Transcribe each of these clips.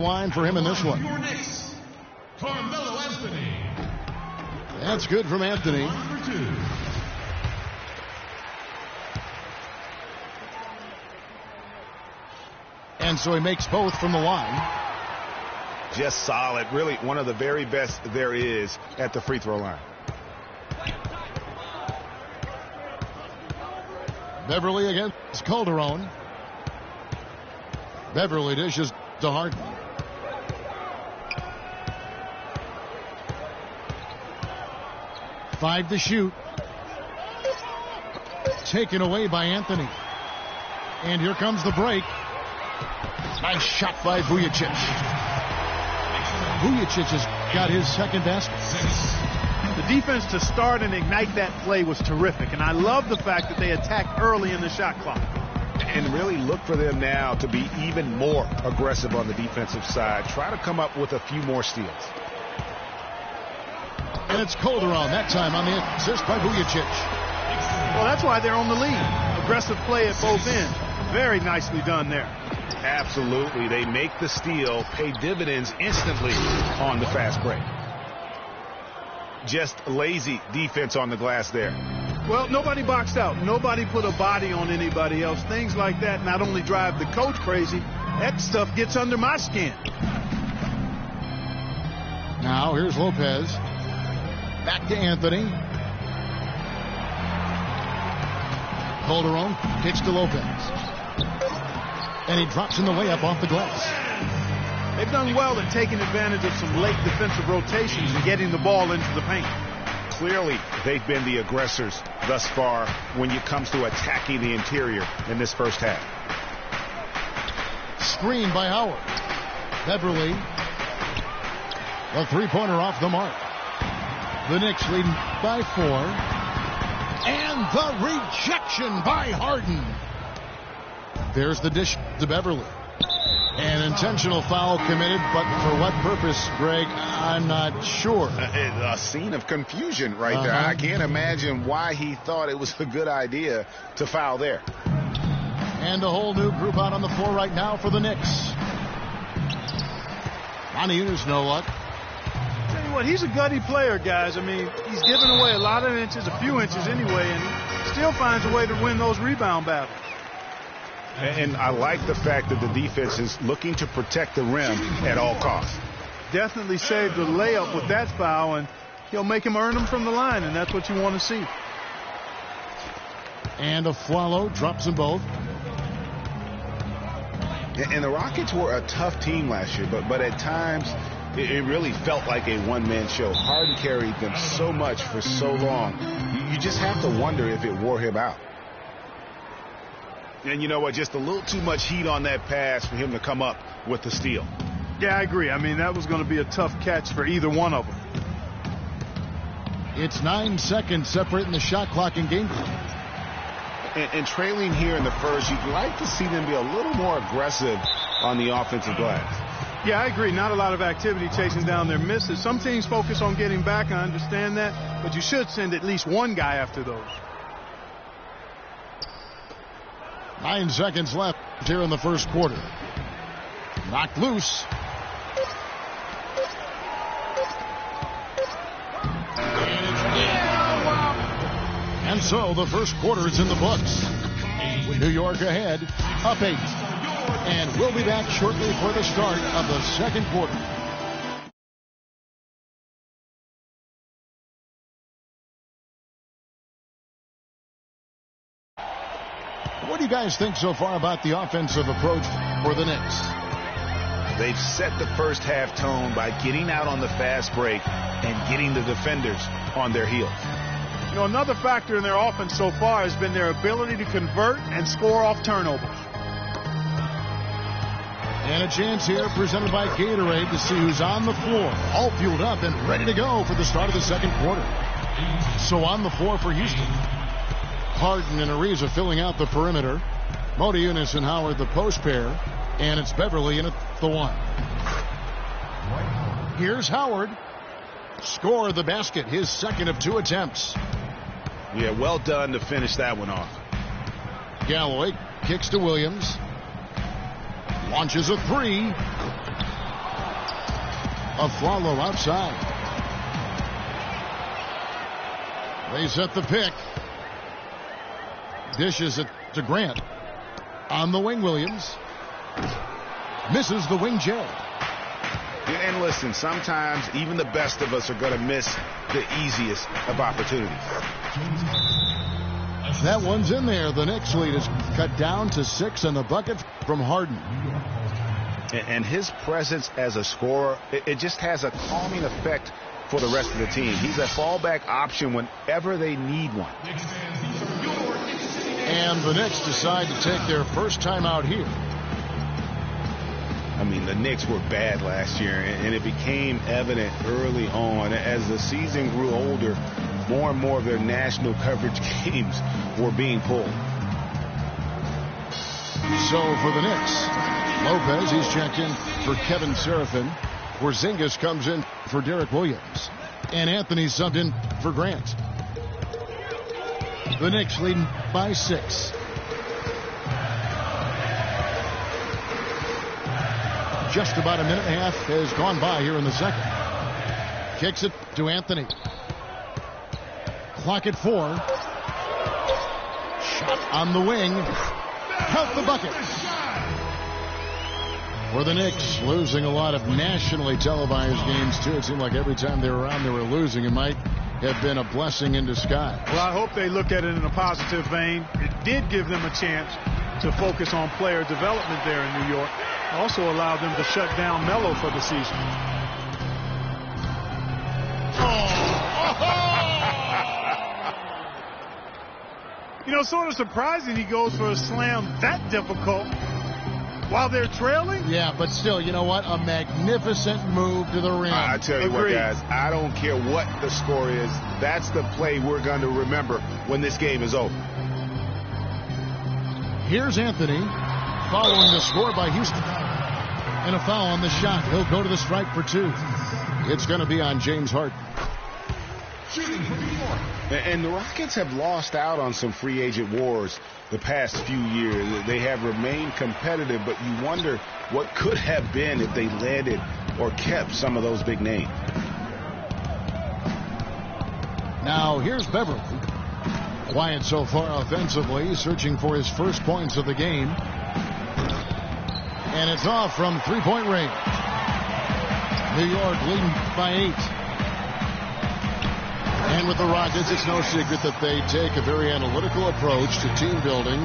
line for him in this one. Carmelo Anthony. That's good from Anthony. Number 2. And so he makes both from the line. Just solid. Really one of the very best there is at the free throw line. Beverly against Calderon. Beverly dishes to Harden. Five to shoot. Taken away by Anthony. And here comes the break. Nice shot by Vujacic. Vujacic has got his second basket. The defense to start and ignite that play was terrific, and I love the fact that they attacked early in the shot clock. And really look for them now to be even more aggressive on the defensive side. Try to come up with a few more steals. And it's Calderon that time on the assist by Vujacic. Well, that's why they're on the lead. Aggressive play at both ends. Very nicely done there. Absolutely. They make the steal, pay dividends instantly on the fast break. Just lazy defense on the glass there. Well, nobody boxed out. Nobody put a body on anybody else. Things like that not only drive the coach crazy, that stuff gets under my skin. Now here's Lopez. Back to Anthony. Calderon kicks to Lopez. And he drops in the layup off the glass. They've done well at taking advantage of some late defensive rotations and getting the ball into the paint. Clearly, they've been the aggressors thus far when it comes to attacking the interior in this first half. Screen by Howard. Beverly. A three-pointer off the mark. The Knicks leading by 4. And the rejection by Harden. There's the dish to Beverly. An intentional foul committed, but for what purpose, Greg, I'm not sure. A scene of confusion right there. I can't imagine why he thought it was a good idea to foul there. And a whole new group out on the floor right now for the Knicks. Monty Unitas, no luck. Tell you what, he's a gutty player, guys. I mean, he's giving away a lot of inches, a few inches anyway, and he still finds a way to win those rebound battles. And I like the fact that the defense is looking to protect the rim at all costs. Definitely saved the layup with that foul, and he'll make him earn them from the line, and that's what you want to see. And Afflalo drops them both. And the Rockets were a tough team last year, but at times it really felt like a one-man show. Harden carried them so much for so long. You just have to wonder if it wore him out. And you know what? Just a little too much heat on that pass for him to come up with the steal. Yeah, I agree. I mean, that was going to be a tough catch for either one of them. It's 9 seconds separating the shot clock and game clock. And trailing here in the first, you'd like to see them be a little more aggressive on the offensive glass. Yeah, I agree. Not a lot of activity chasing down their misses. Some teams focus on getting back. I understand that. But you should send at least one guy after those. 9 seconds left here in the first quarter. Knocked loose. And so the first quarter is in the books. New York ahead, up 8. And we'll be back shortly for the start of the second quarter. What do you guys think so far about the offensive approach for the Knicks? They've set the first half tone by getting out on the fast break and getting the defenders on their heels. You know, another factor in their offense so far has been their ability to convert and score off turnovers. And a chance here presented by Gatorade to see who's on the floor, all fueled up and ready to go for the start of the second quarter. So on the floor for Houston, Harden and Ariza filling out the perimeter. Motiejunas and Howard the post pair. And it's Beverly in at the 1. Here's Howard. Score the basket, his second of 2 attempts. Yeah, well done to finish that one off. Galloway kicks to Williams. Launches a 3. Afflalo outside. They set the pick. Dishes it to Grant. On the wing, Williams. Misses the wing jab. And listen, sometimes even the best of us are going to miss the easiest of opportunities. That one's in there. The Knicks lead is cut down to 6 and the bucket from Harden. And his presence as a scorer, it just has a calming effect for the rest of the team. He's a fallback option whenever they need one. And the Knicks decide to take their first time out here. I mean, the Knicks were bad last year, and it became evident early on. As the season grew older, more and more of their national coverage games were being pulled. So for the Knicks, Lopez, he's checked in for Kevin Seraphin. Porzingis comes in for Derek Williams. And Anthony subbed in for Grant. The Knicks leading by 6. Just about a minute and a half has gone by here in the second. Kicks it to Anthony. Clock at 4. Shot on the wing. Count the bucket. For the Knicks, losing a lot of nationally televised games, too. It seemed like every time they were on, they were losing. It might have been a blessing in disguise. Well, I hope they look at it in a positive vein. It did give them a chance to focus on player development there in New York. Also allowed them to shut down Melo for the season. You know, sort of surprising he goes for a slam that difficult while they're trailing. Yeah, but still, you know what? A magnificent move to the rim. I tell you what, guys, I don't care what the score is. That's the play we're going to remember when this game is over. Here's Anthony following the score by Houston. And a foul on the shot. He'll go to the stripe for 2. It's going to be on James Harden. And the Rockets have lost out on some free agent wars the past few years. They have remained competitive, but you wonder what could have been if they landed or kept some of those big names. Now here's Beverly. Quiet so far offensively, searching for his first points of the game. And it's off from three-point range. New York leading by 8. And with the Rockets, it's no secret that they take a very analytical approach to team building.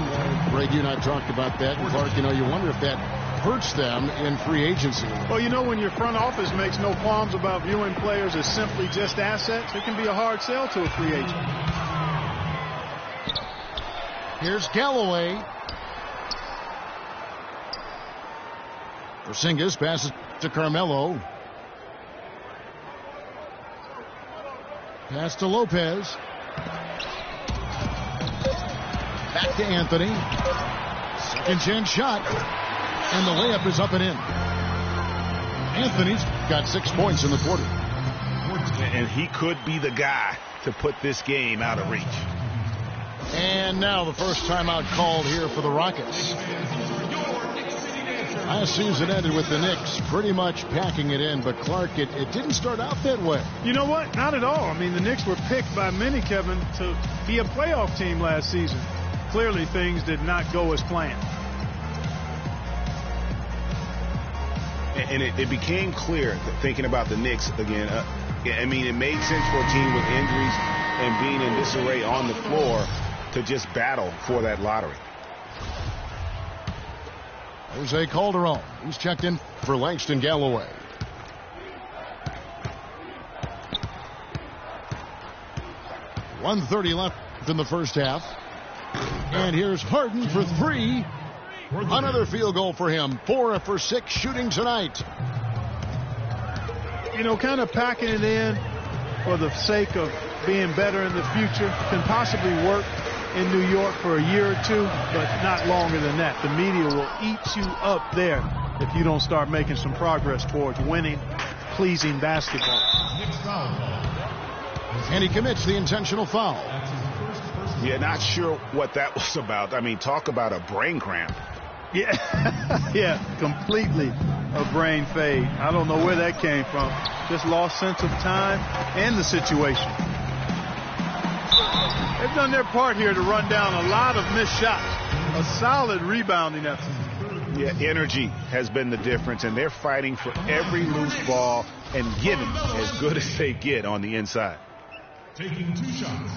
Greg, you and I talked about that. And Clark, you know, you wonder if that hurts them in free agency. Well, you know, when your front office makes no qualms about viewing players as simply just assets, it can be a hard sell to a free agent. Here's Galloway. Porzingis passes to Carmelo. Pass to Lopez. Back to Anthony. Second chance shot. And the layup is up and in. Anthony's got 6 points in the quarter. And he could be the guy to put this game out of reach. And now the first timeout called here for the Rockets. Last season ended with the Knicks pretty much packing it in, but Clark, it didn't start out that way. You know what? Not at all. I mean, the Knicks were picked by many, Kevin, to be a playoff team last season. Clearly, things did not go as planned. And it became clear, thinking about the Knicks again, I mean, it made sense for a team with injuries and being in disarray on the floor to just battle for that lottery. Jose Calderon, who's checked in for Langston Galloway. .130 left in the first half. And here's Harden for 3. Another field goal for him. 4 for 6 shooting tonight. You know, kind of packing it in for the sake of being better in the future can possibly work in New York for a year or 2, but not longer than that. The media will eat you up there if you don't start making some progress towards winning, pleasing basketball. And he commits the intentional foul. Yeah, not sure what that was about. I mean, talk about a brain cramp. Yeah, yeah, completely a brain fade. I don't know where that came from. Just lost sense of time and the situation. They've done their part here to run down a lot of missed shots. A solid rebounding effort. Yeah, energy has been the difference, and they're fighting for every loose ball and giving as good as they get on the inside. Taking 2 shots.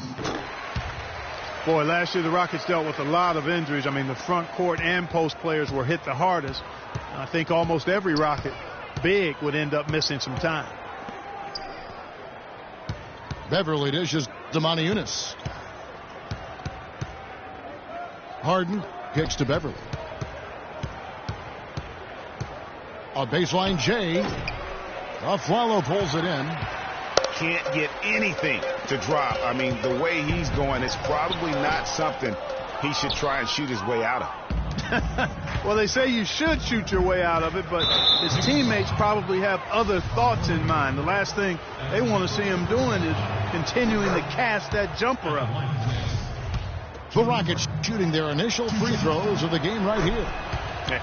Boy, last year the Rockets dealt with a lot of injuries. I mean, the front court and post players were hit the hardest. I think almost every Rocket big would end up missing some time. Beverly dishes to Moniunas. Harden kicks to Beverly. A baseline J. Afflalo pulls it in. Can't get anything to drop. I mean, the way he's going is probably not something he should try and shoot his way out of. Well, they say you should shoot your way out of it, but his teammates probably have other thoughts in mind. The last thing they want to see him doing is continuing to cast that jumper up. The Rockets shooting their initial free throws of the game right here.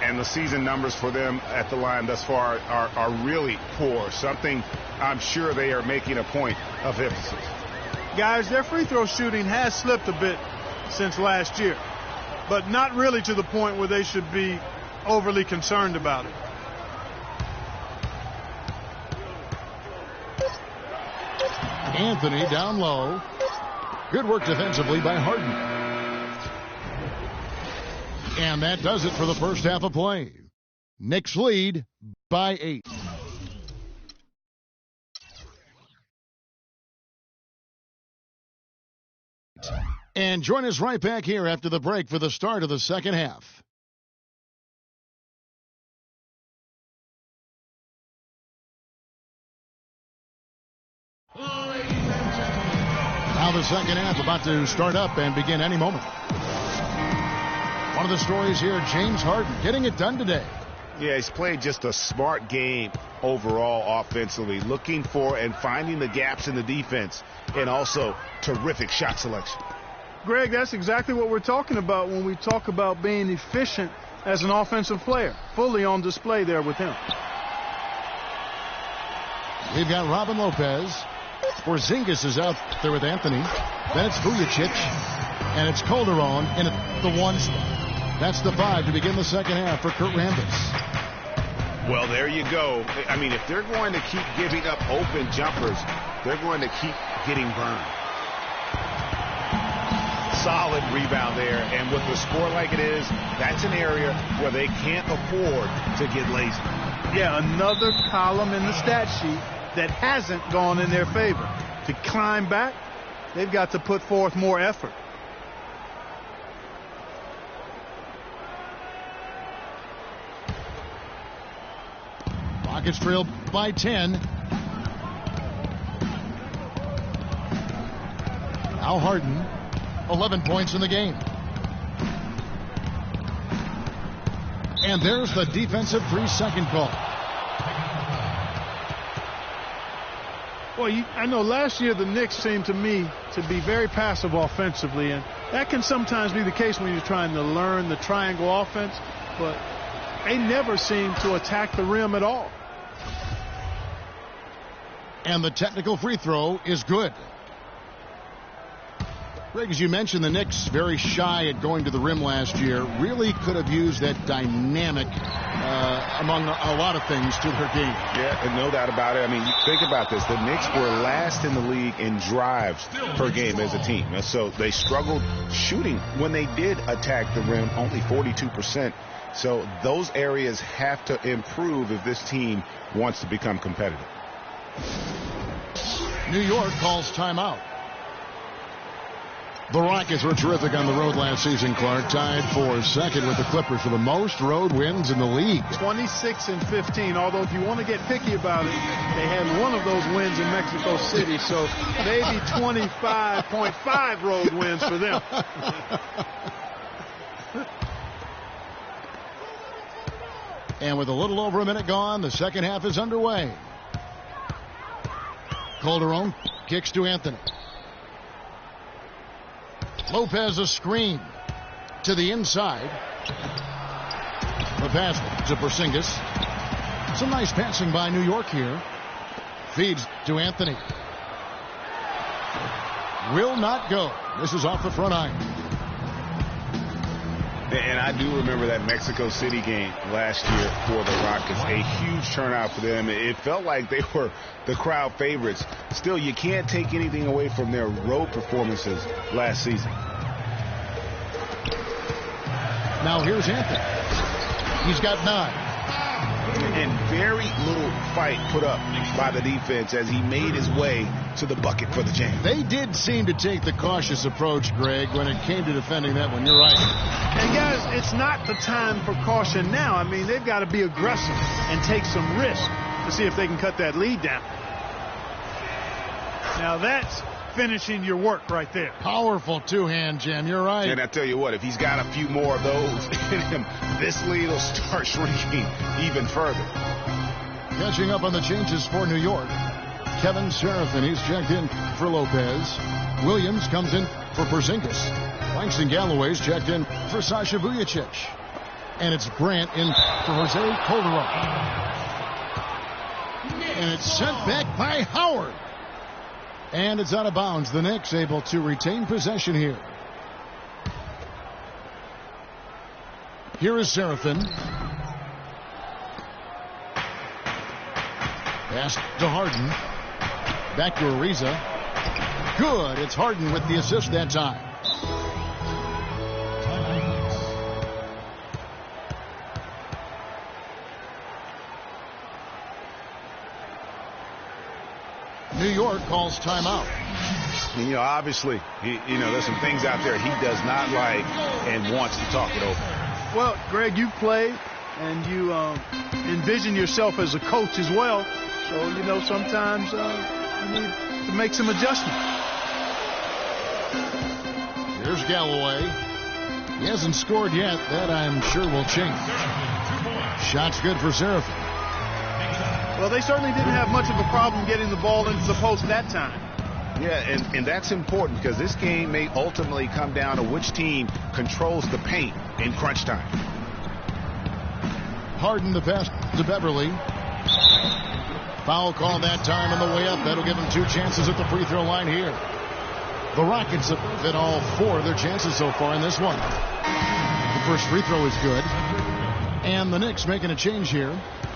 And the season numbers for them at the line thus far are really poor. Something I'm sure they are making a point of emphasis. Guys, their free throw shooting has slipped a bit since last year, but not really to the point where they should be overly concerned about it. Anthony down low. Good work defensively by Harden. And that does it for the first half of play. Knicks lead by 8. And join us right back here after the break for the start of the second half. Now the second half about to start up and begin any moment. One of the stories here, James Harden getting it done today. Yeah, he's played just a smart game overall offensively, looking for and finding the gaps in the defense, and also terrific shot selection. Greg, that's exactly what we're talking about when we talk about being efficient as an offensive player. Fully on display there with him. We've got Robin Lopez. Porzingis is out there with Anthony. Then it's Vujacic. And it's Calderon in at the 1 spot. That's the 5 to begin the second half for Kurt Rambis. Well, there you go. I mean, if they're going to keep giving up open jumpers, they're going to keep getting burned. Solid rebound there, and with the score like it is, that's an area where they can't afford to get lazy. Yeah, another column in the stat sheet that hasn't gone in their favor. To climb back, they've got to put forth more effort. Rockets trail by 10. Al Harden, 11 points in the game. And there's the defensive 3-second call. Well, I know last year the Knicks seemed to me to be very passive offensively, and that can sometimes be the case when you're trying to learn the triangle offense, but they never seem to attack the rim at all. And the technical free throw is good. Greg, as you mentioned, the Knicks very shy at going to the rim last year. Really could have used that dynamic among a lot of things to their game. Yeah, and no doubt about it. I mean, think about this. The Knicks were last in the league in drives per game as a team. And so they struggled shooting when they did attack the rim, only 42%. So those areas have to improve if this team wants to become competitive. New York calls timeout. The Rockets were terrific on the road last season, Clark. Tied for second with the Clippers for the most road wins in the league. 26-15, although if you want to get picky about it, they had one of those wins in Mexico City, so maybe 25.5 road wins for them. And with a little over a minute gone, the second half is underway. Calderon kicks to Anthony. Lopez a screen to the inside. The pass to Porzingis. Some nice passing by New York here. Feeds to Anthony. Will not go. This is off the front iron. And I do remember that Mexico City game last year for the Rockets. A huge turnout for them. It felt like they were the crowd favorites. Still, you can't take anything away from their road performances last season. Now here's Anthony. He's got 9. And very little fight put up by the defense as he made his way to the bucket for the jam. They did seem to take the cautious approach, Greg, when it came to defending that one. You're right. And guys, it's not the time for caution now. I mean, they've got to be aggressive and take some risk to see if they can cut that lead down. Now that's finishing your work right there. Powerful two-hand jam. You're right. And I tell you what, if he's got a few more of those in him, this lead will start shrinking even further. Catching up on the changes for New York. Kevin Seraphin, he's checked in for Lopez. Williams comes in for Porzingis. Langston Galloway's checked in for Sasha Vujacic. And it's Grant in for Jose Calderon. And it's sent back by Howard. And it's out of bounds. The Knicks able to retain possession here. Here is Seraphin. Pass to Harden. Back to Ariza. Good. It's Harden with the assist that time. New York calls timeout. And, obviously, there's some things out there he does not like and wants to talk it over. Well, Greg, you play and you envision yourself as a coach as well. So, sometimes you need to make some adjustments. Here's Galloway. He hasn't scored yet. That, I'm sure, will change. Shot's good for Seraphin. Well, they certainly didn't have much of a problem getting the ball into the post that time. Yeah, and that's important because this game may ultimately come down to which team controls the paint in crunch time. Harden the pass to Beverly. Foul call that time on the way up. That'll give them 2 chances at the free throw line here. The Rockets have hit all 4 of their chances so far in this one. The first free throw is good. And the Knicks making a change here.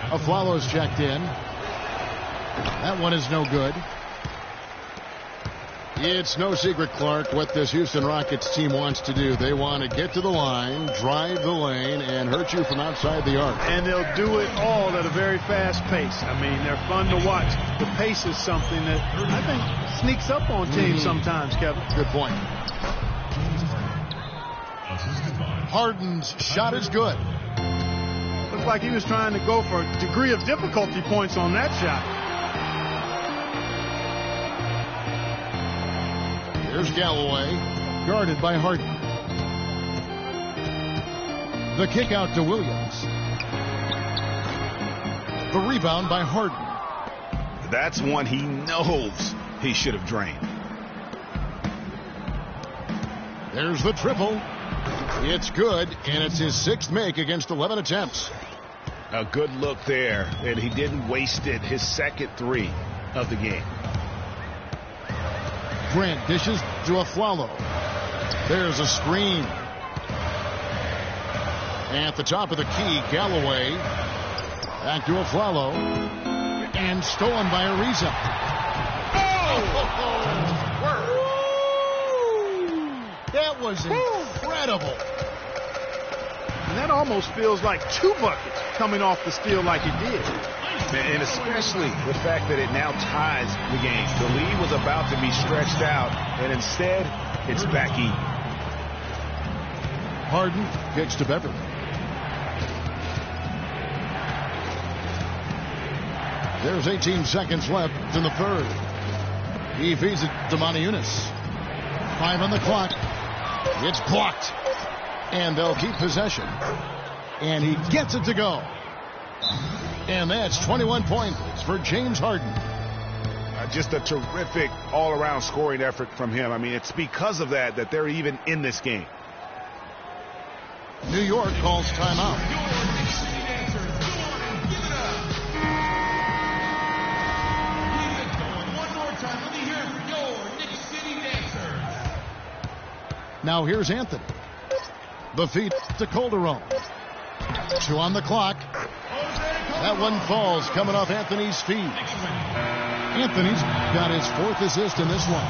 Aflalo's checked in. That one is no good. It's no secret, Clark, what this Houston Rockets team wants to do. They want to get to the line, drive the lane, and hurt you from outside the arc. And they'll do it all at a very fast pace. I mean, they're fun to watch. The pace is something that I think sneaks up on teams sometimes, Kevin. Good point. Harden's shot is good. Looks like he was trying to go for a degree of difficulty points on that shot. Here's Galloway, guarded by Harden. The kick out to Williams. The rebound by Harden. That's one he knows he should have drained. There's the triple. It's good, and it's his 6th make against 11 attempts. A good look there, and he didn't waste it. His 2nd 3 of the game. Grant dishes to Aflalo. There's a screen. At the top of the key, Galloway. Back to Aflalo. And stolen by Ariza. That was incredible. And that almost feels like 2 buckets coming off the steal like it did. And especially the fact that it now ties the game. The lead was about to be stretched out, and instead, it's back even. Harden kicks to Beverly. There's 18 seconds left in the 3rd. He feeds it to Moniunas. 5 on the clock. It's blocked. And they'll keep possession. And he gets it to go. And that's 21 points for James Harden. Just a terrific all-around scoring effort from him. I mean, it's because of that they're even in this game. New York calls timeout. Now here's Anthony. The feed to Calderon. 2 on the clock. That one falls coming off Anthony's feet. Anthony's got his 4th assist in this one.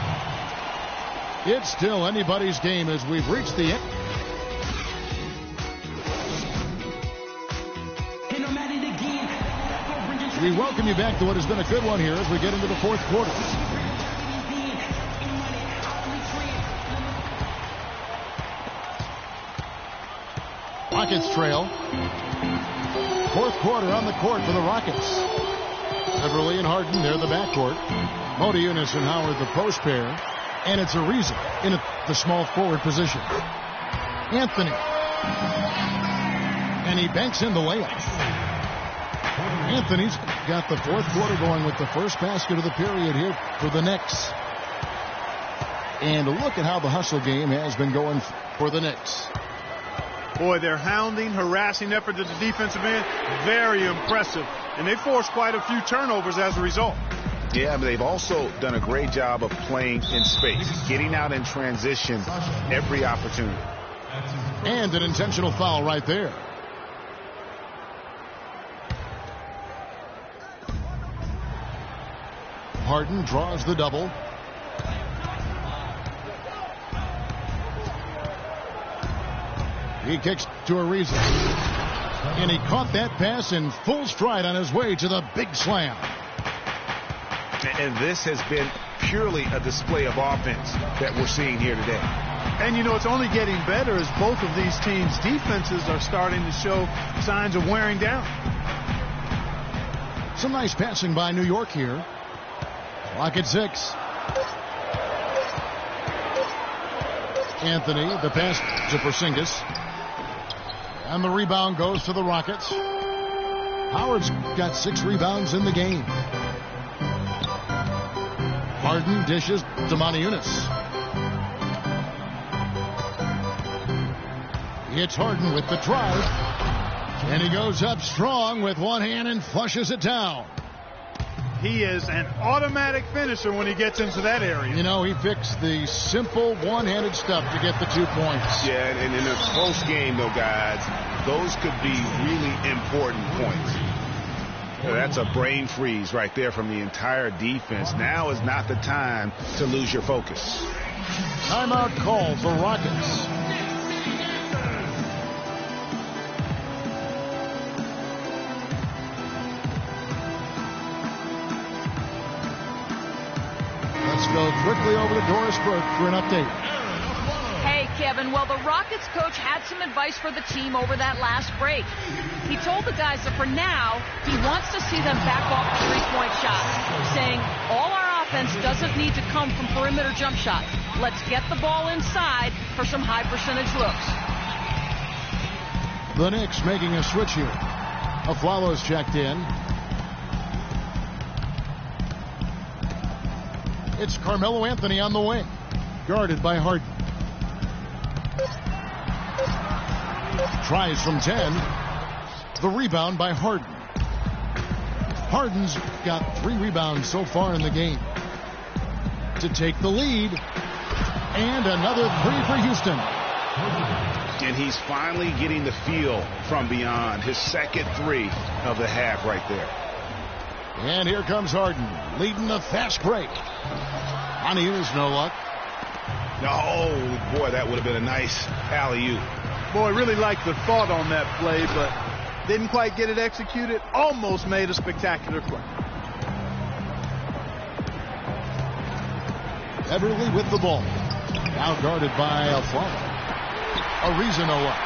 It's still anybody's game as we've reached the end. We welcome you back to what has been a good one here as we get into the 4th quarter. Rockets trail. 4th quarter on the court for the Rockets. Beverly and Harden, they're the backcourt. Motiejunas and Howard, the post pair. And it's Ariza in the small forward position. Anthony. And he banks in the layup. Anthony's got the 4th quarter going with the first basket of the period here for the Knicks. And look at how the hustle game has been going for the Knicks. Boy, their hounding, harassing effort at the defensive end, very impressive. And they forced quite a few turnovers as a result. Yeah, but they've also done a great job of playing in space, getting out in transition every opportunity. And an intentional foul right there. Harden draws the double. He kicks to Ariza. And he caught that pass in full stride on his way to the big slam. And this has been purely a display of offense that we're seeing here today. And, you know, it's only getting better as both of these teams' defenses are starting to show signs of wearing down. Some nice passing by New York here. Clock at 6. Anthony, the pass to Porzingis. And the rebound goes to the Rockets. Howard's got 6 rebounds in the game. Harden dishes to Motiejunas. It's Harden with the drive. And he goes up strong with one hand and flushes it down. He is an automatic finisher when he gets into that area. You know, he fixed the simple one-handed stuff to get the 2 points. Yeah, and in a close game, though, guys, those could be really important points. That's a brain freeze right there from the entire defense. Now is not the time to lose your focus. Timeout call for Rockets. Let's go quickly over to Doris Burke for an update. Hey, Kevin. Well, the Rockets coach had some advice for the team over that last break. He told the guys that for now, he wants to see them back off the three-point shot, saying all our offense doesn't need to come from perimeter jump shots. Let's get the ball inside for some high-percentage looks. The Knicks making a switch here. Aflalo's checked in. It's Carmelo Anthony on the wing, guarded by Harden. Tries from 10. The rebound by Harden. Harden's got 3 rebounds so far in the game to take the lead. And another 3 for Houston. And he's finally getting the feel from beyond. His second 3 of the half right there. And here comes Harden, leading the fast break. Motiejunas, no luck. Oh, boy, that would have been a nice alley-oop. Boy, really liked the thought on that play, but didn't quite get it executed. Almost made a spectacular play. Beverly with the ball. Now guarded by Aflalo. Ariza, no luck.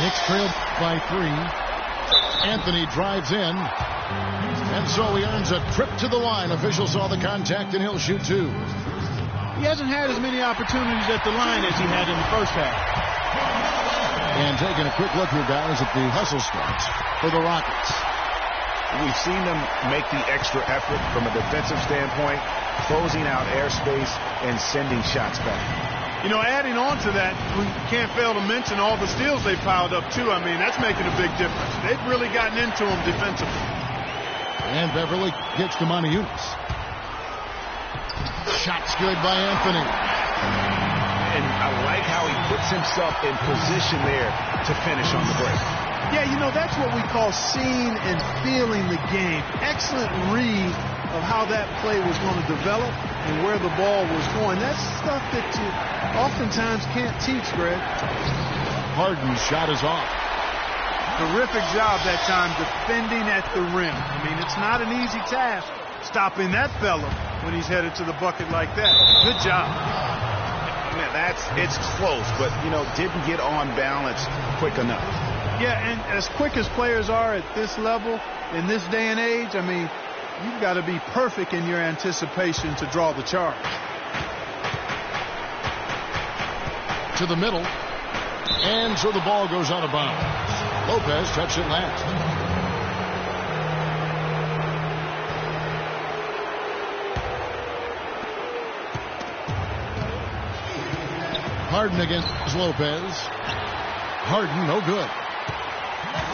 Knicks trailed by 3. Anthony drives in. And so he earns a trip to the line. Official saw the contact, and he'll shoot 2. He hasn't had as many opportunities at the line as he had in the first half. And taking a quick look here, guys, at the hustle starts for the Rockets. We've seen them make the extra effort from a defensive standpoint, closing out airspace and sending shots back. You know, adding on to that, we can't fail to mention all the steals they piled up, too. I mean, that's making a big difference. They've really gotten into them defensively. And Beverly gets to Motiejunas. Shot's good by Anthony. and I like how he puts himself in position there to finish on the break. Yeah, you know, that's what we call seeing and feeling the game. Excellent read of how that play was going to develop and where the ball was going. That's stuff that you oftentimes can't teach, Greg. Harden's shot is off. Terrific job that time defending at the rim. I mean, it's not an easy task stopping that fella when he's headed to the bucket like that. Good job. Man, it's close, but, you know, didn't get on balance quick enough. Yeah, and as quick as players are at this level, in this day and age, I mean, you've got to be perfect in your anticipation to draw the charge. To the middle. And so the ball goes out of bounds. Lopez touched it last. Harden against Lopez. Harden, no good.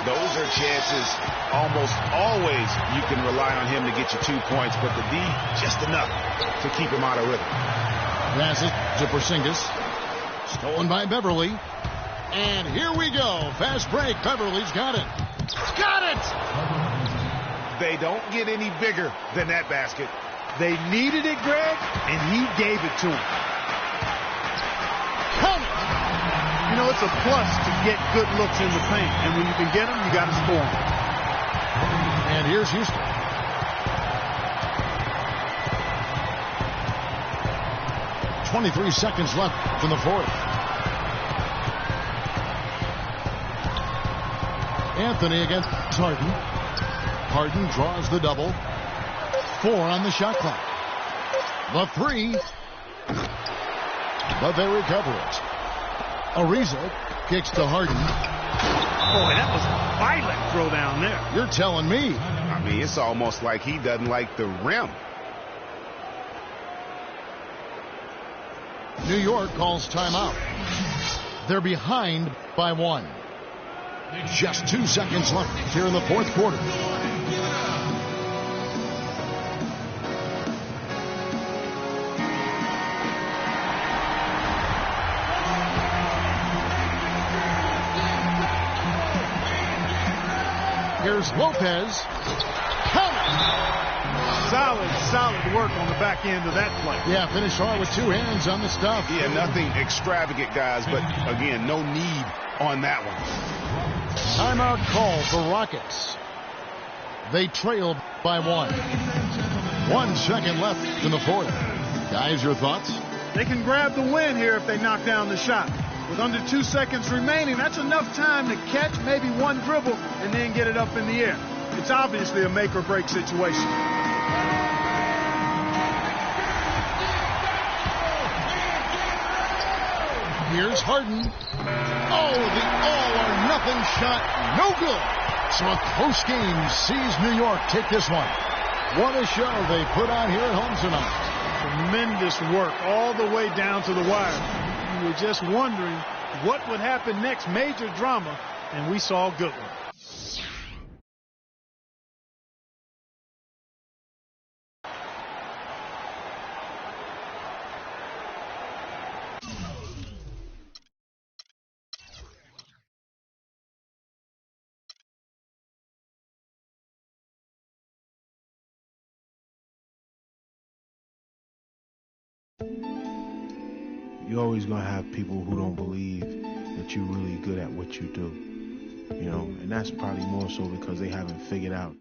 Those are chances almost always you can rely on him to get you 2 points, but the D just enough to keep him out of rhythm. Passes to Porzingis. Stolen by Beverly. And here we go. Fast break. Beverly's got it. Got it! They don't get any bigger than that basket. They needed it, Greg, and he gave it to him. Count it! You know, it's a plus to get good looks in the paint. And when you can get them, you got to score them. And here's Houston. .23 seconds left in the fourth. Anthony against Harden. Harden draws the double. 4 on the shot clock. The 3. But they recover it. Ariza kicks to Harden. Boy, that was a violent throw down there. You're telling me. I mean, it's almost like he doesn't like the rim. New York calls timeout. They're behind by 1. Just 2 seconds left here in the fourth quarter. Here's Lopez. Count it! Solid work on the back end of that play. Yeah, finished hard with 2 hands on the stuff. Yeah, nothing extravagant, guys, but again, no need on that one. Timeout call for Rockets. They trail by 1. 1 second left in the fourth. Guys, your thoughts? They can grab the win here if they knock down the shot. With under 2 seconds remaining, that's enough time to catch maybe one dribble and then get it up in the air. It's obviously a make or break situation. Here's Harden. Oh, the all-or-nothing shot. No good. So a close game sees New York take this one. What a show they put on here at home tonight. Tremendous work all the way down to the wire. You were just wondering what would happen next. Major drama, and we saw a good one. You're always going to have people who don't believe that you're really good at what you do, you know, and that's probably more so because they haven't figured out